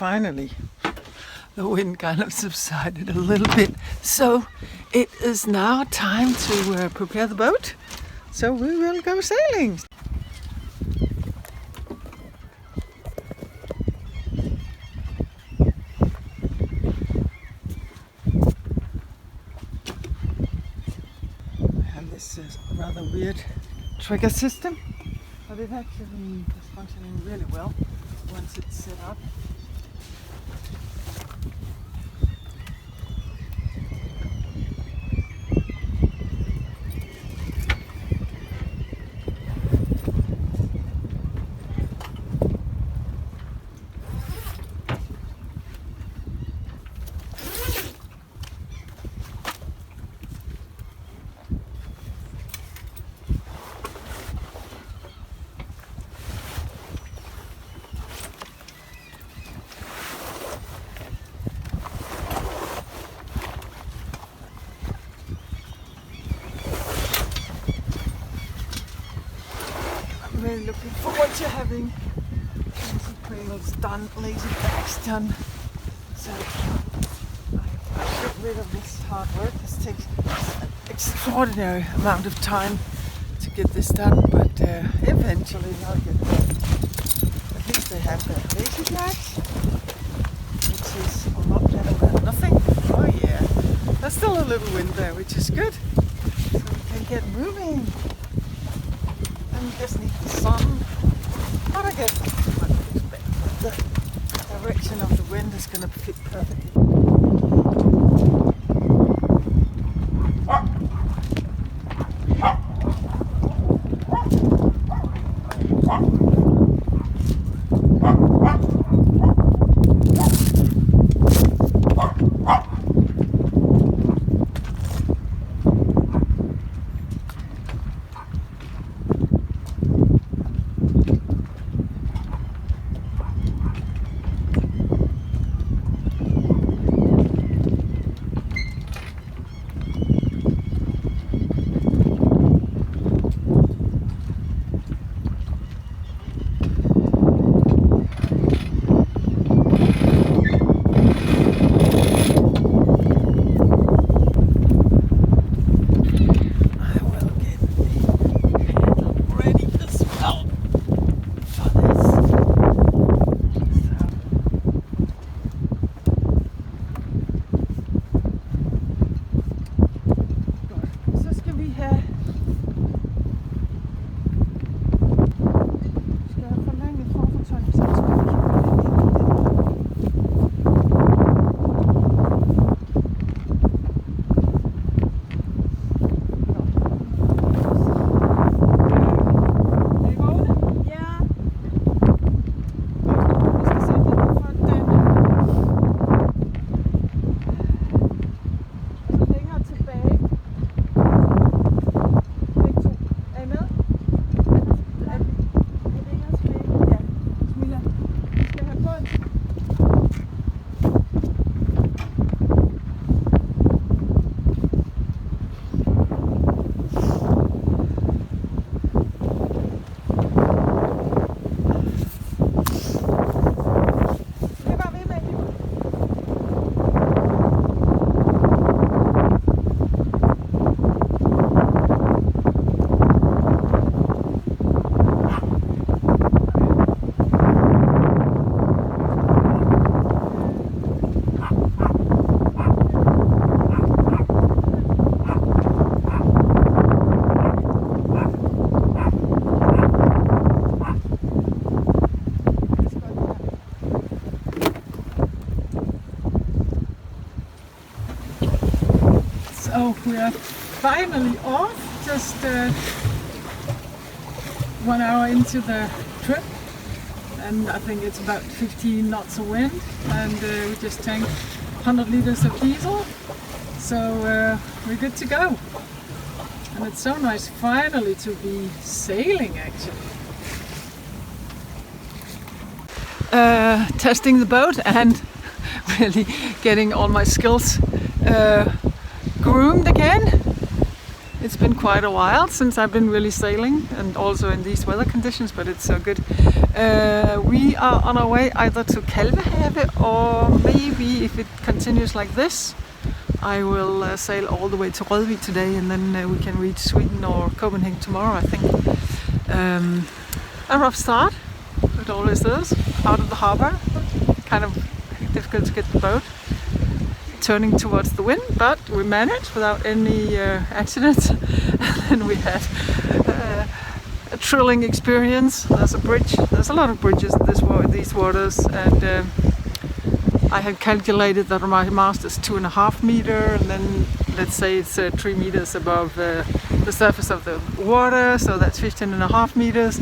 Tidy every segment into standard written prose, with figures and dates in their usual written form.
finally the wind kind of subsided a little bit. So it is now time to prepare the boat. So we will go sailing. And this is a rather weird trigger system, but it actually is functioning really well once it's set up. Really looking forward to having lazy cradles done, lazy bags done. So I get rid of this hard work. This takes an extraordinary amount of time to get this done, but eventually I'll get there. At least they have the lazy bags, which is a lot better than nothing. Oh yeah, there's still a little wind there, which is good. So we can get moving. We just need the sun, but I guess I would expect that the direction of the wind is going to fit perfectly. So we are finally off, just 1 hour into the trip, and I think it's about 15 knots of wind, and we just tanked 100 liters of diesel, so we're good to go. And it's so nice finally to be sailing actually. Testing the boat and really getting all my skills groomed again. It's been quite a while since I've been really sailing, and also in these weather conditions, but it's so good. We are on our way either to Kalvehave, or maybe if it continues like this, I will sail all the way to Rødvig today, and then we can reach Sweden or Copenhagen tomorrow, I think. A rough start, it always is, out of the harbour. Kind of difficult to get the boat turning towards the wind, but we managed without any accidents. And then we had a thrilling experience. There's a bridge, there's a lot of bridges in these waters, and I had calculated that my mast is 2.5 meters, and then let's say it's 3 meters above the surface of the water, so that's 15.5 meters.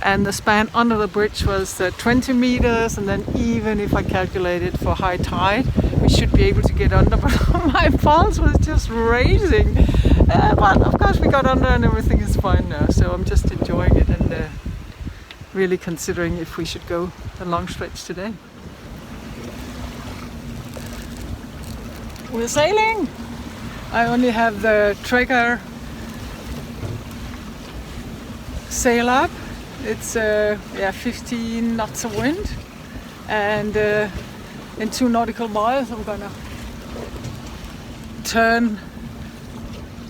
And the span under the bridge was 20 meters, and then even if I calculated for high tide, we should be able to get under, but my pulse was just raising. But of course we got under and everything is fine now, so I'm just enjoying it and really considering if we should go the long stretch today. We're sailing! I only have the trigger sail up. It's 15 knots of wind, and in 2 nautical miles I'm gonna turn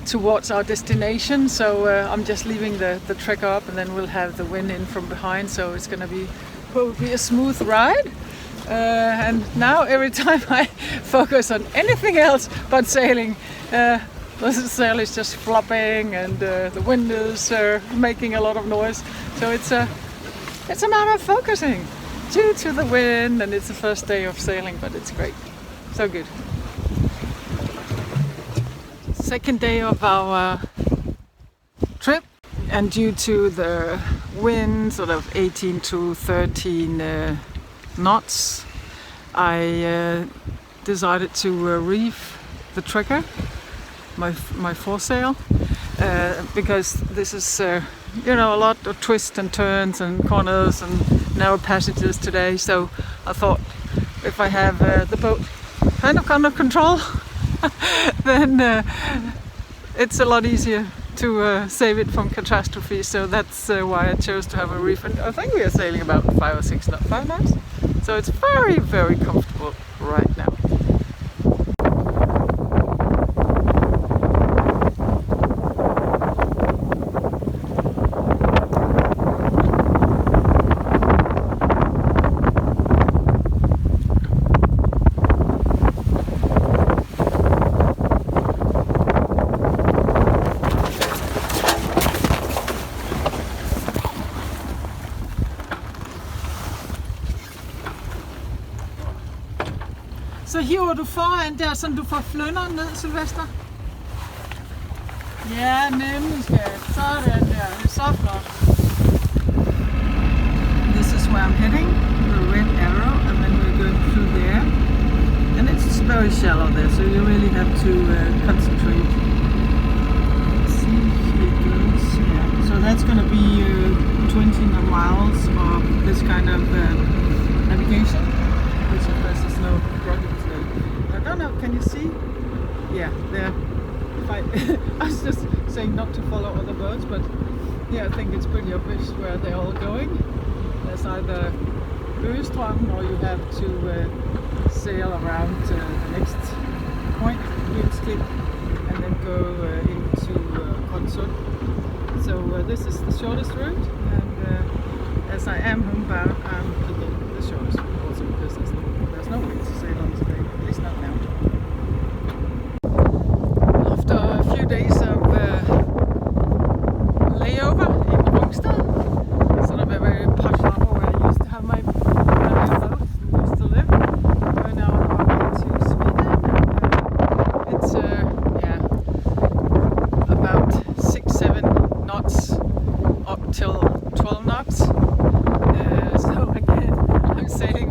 towards our destination. So I'm just leaving the trigger up, and then we'll have the wind in from behind, so it's gonna be probably a smooth ride. And now every time I focus on anything else but sailing, the sail is just flopping, and the wind is making a lot of noise. So it's a matter of focusing due to the wind, and it's the first day of sailing, but it's great. So good. Second day of our trip, and due to the wind, sort of 18 to 13 knots, I decided to reef the trigger, my foresail, because this is a lot of twists and turns and corners and narrow passages today. So I thought if I have the boat kind of under control, then it's a lot easier to save it from catastrophe. So that's why I chose to have a reef, and I think we are sailing about 5 or 6 knots, 5 knots. So it's very, very comfortable right now. Så hiver du foran der, så du får flynderen ned, Sylvester. Ja, nemlig skat. Sådan der. Det er så flot. This is where I'm heading, the red arrow, and then we're going through there. And it's very shallow there, so you really have to concentrate. Let's see, here it goes. Yeah. So that's going to be 20 miles of this kind of navigation, which of course is no problem. I don't know, can you see? Yeah, there. I was just saying not to follow other boats, but yeah, I think it's pretty obvious where they're all going. There's either Østrøm, or you have to sail around the next point, Winsklip, and then go into Consund. So this is the shortest route, and as I am homebound, I'm picking the shortest route also because there's no way to sail on today, at least not now. After a few days of layover in Rungsted, sort of a very posh harbor where I used to have my boat and used to live, we're now on our way to Sweden. It's about 6-7 knots up till 12 knots. So again, I'm sailing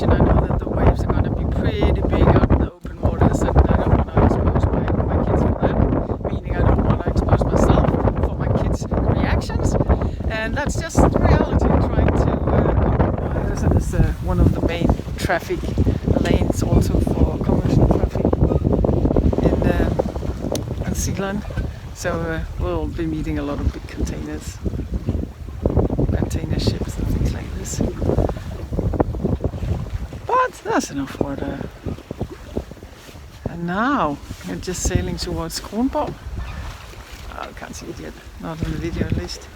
caution. I know that the waves are going to be pretty big out in the open waters, and I don't want to expose my kids for that. Meaning I don't want to expose myself for my kids' reactions, and that's just reality. Trying to compromise. And it's one of the main traffic lanes also for commercial traffic in Seawind. So we'll be meeting a lot of big container ships and things like this. But that's enough water. And now we're just sailing towards Kronborg. Oh, I can't see it yet, not in the video at least.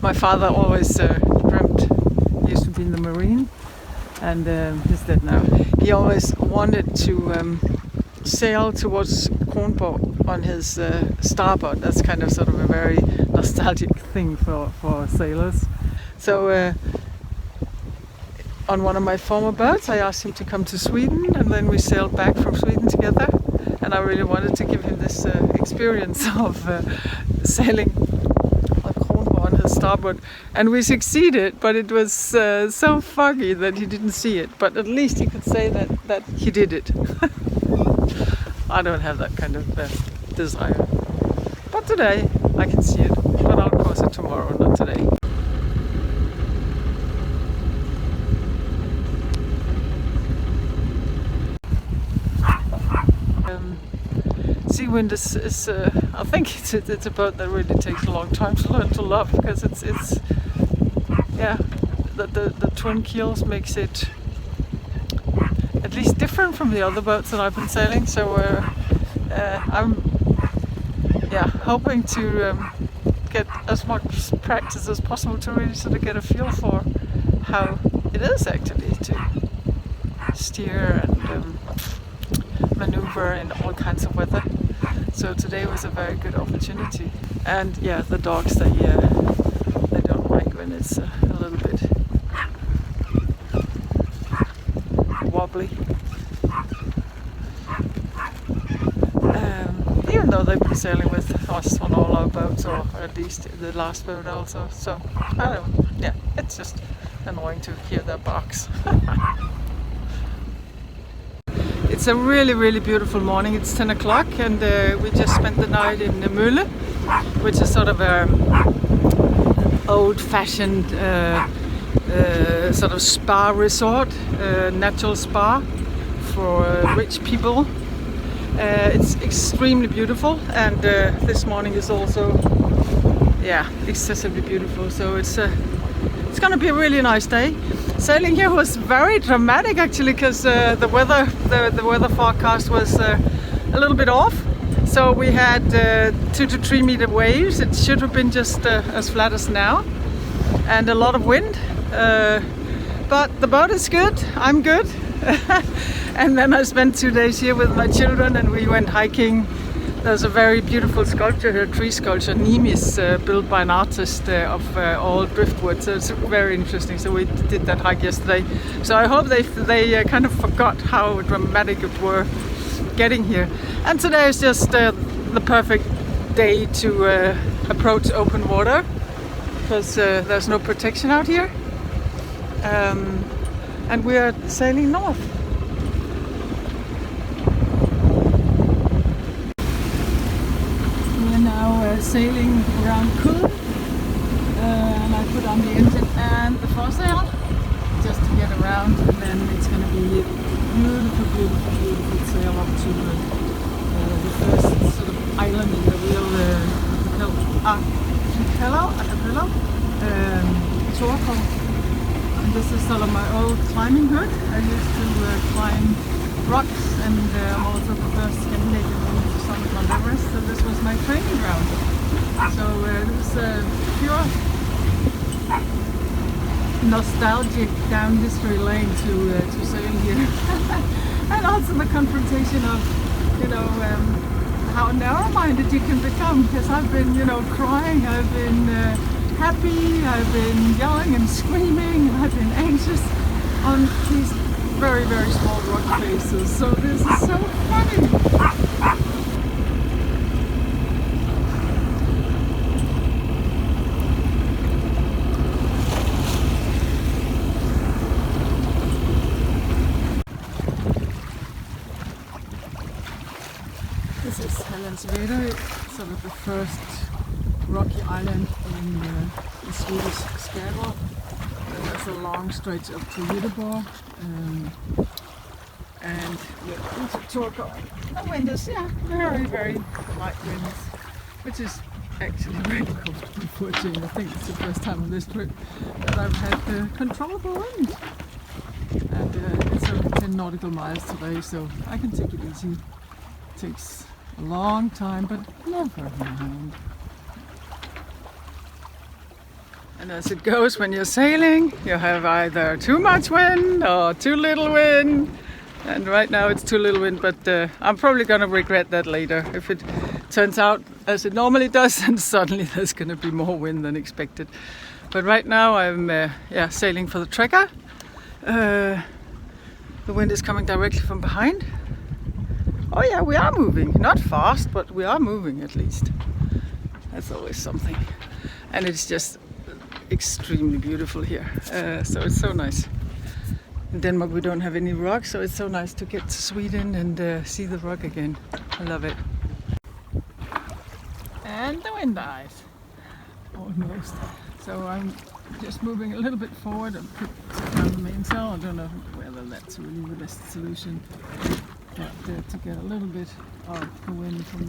My father always dreamt, he used to be in the Marine, and he's dead now. He always wanted to sail towards Kronborg on his starboard. That's kind of sort of a very nostalgic thing for sailors. So on one of my former boats I asked him to come to Sweden, and then we sailed back from Sweden together, and I really wanted to give him this experience of sailing on his starboard, and we succeeded, but it was so foggy that he didn't see it, but at least he could say that he did it. I don't have that kind of desire, but today I can see it, but I'll cross it tomorrow, not today. Seawind is I think it's a boat that really takes a long time to learn to love, because it's yeah, the twin keels makes it at least different from the other boats that I've been sailing. So I'm hoping to get as much practice as possible to really sort of get a feel for how it is actually to steer and maneuver in all kinds of weather. So today was a very good opportunity. And yeah, the dogs, they don't like when it's a little bit wobbly. Even though they've been sailing with us on all our boats, or at least the last boat also. So I don't know, yeah, it's just annoying to hear their barks. It's a really, really beautiful morning. It's 10 o'clock, and we just spent the night in Nemula, which is sort of a old-fashioned sort of spa resort, natural spa for rich people. It's extremely beautiful, and this morning is also, yeah, excessively beautiful. So it's going to be a really nice day. Sailing here was very dramatic actually, because the weather forecast was a little bit off. So we had 2 to 3 meter waves. It should have been just as flat as now, and a lot of wind. But the boat is good. I'm good. And then I spent 2 days here with my children, and we went hiking. There's a very beautiful sculpture here, tree sculpture, Nemis, built by an artist of all driftwood. So it's very interesting. So we did that hike yesterday. So I hope they kind of forgot how dramatic it were getting here. And today is just the perfect day to approach open water, because there's no protection out here. And we are sailing north. Sailing around Kulm, and I put on the engine and the foresail just to get around, and then it's going to be a beautiful sail up to the first sort of island in the real archipelago, Torko. And this is sort of my old climbing hood. I used to climb rocks, and I'm also the first Scandinavian woman to summit Mount Everest, so this was my training ground. So it was pure nostalgic down history lane to sail here. And also the confrontation of, you know, how narrow-minded you can become, because I've been, you know, crying, I've been happy, I've been yelling and screaming, I've been anxious on these very, very small rock faces. So this is so funny. of the first rocky island in the Swedish Skagway. There's a long stretch up to Göteborg, and we're into Turku. The wind is very light winds, which is actually really comfortable for a change. I think it's the first time on this trip that I've had controllable wind. And it's only 10 nautical miles today, so I can take it easy. It takes a long time, but never mind. And as it goes when you're sailing, you have either too much wind or too little wind. And right now it's too little wind, but I'm probably going to regret that later. If it turns out as it normally does, and suddenly there's going to be more wind than expected. But right now I'm sailing for the trekker. The wind is coming directly from behind. Oh yeah, we are moving. Not fast, but we are moving at least. That's always something. And it's just extremely beautiful here. So it's so nice. In Denmark we don't have any rocks, so it's so nice to get to Sweden and see the rock again. I love it. And the wind dies. Almost. So I'm just moving a little bit forward and put down the mainsail. I don't know whether that's really the best solution, but to get a little bit of the wind from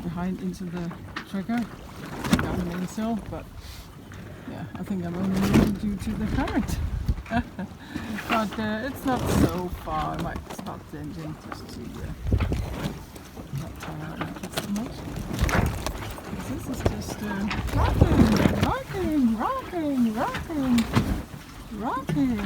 behind into the trekker, down the mainsail. But yeah, I think I'm only moving due to the current. But it's not so far. I might stop the engine just to not tire out my kids too much. This is just rocking.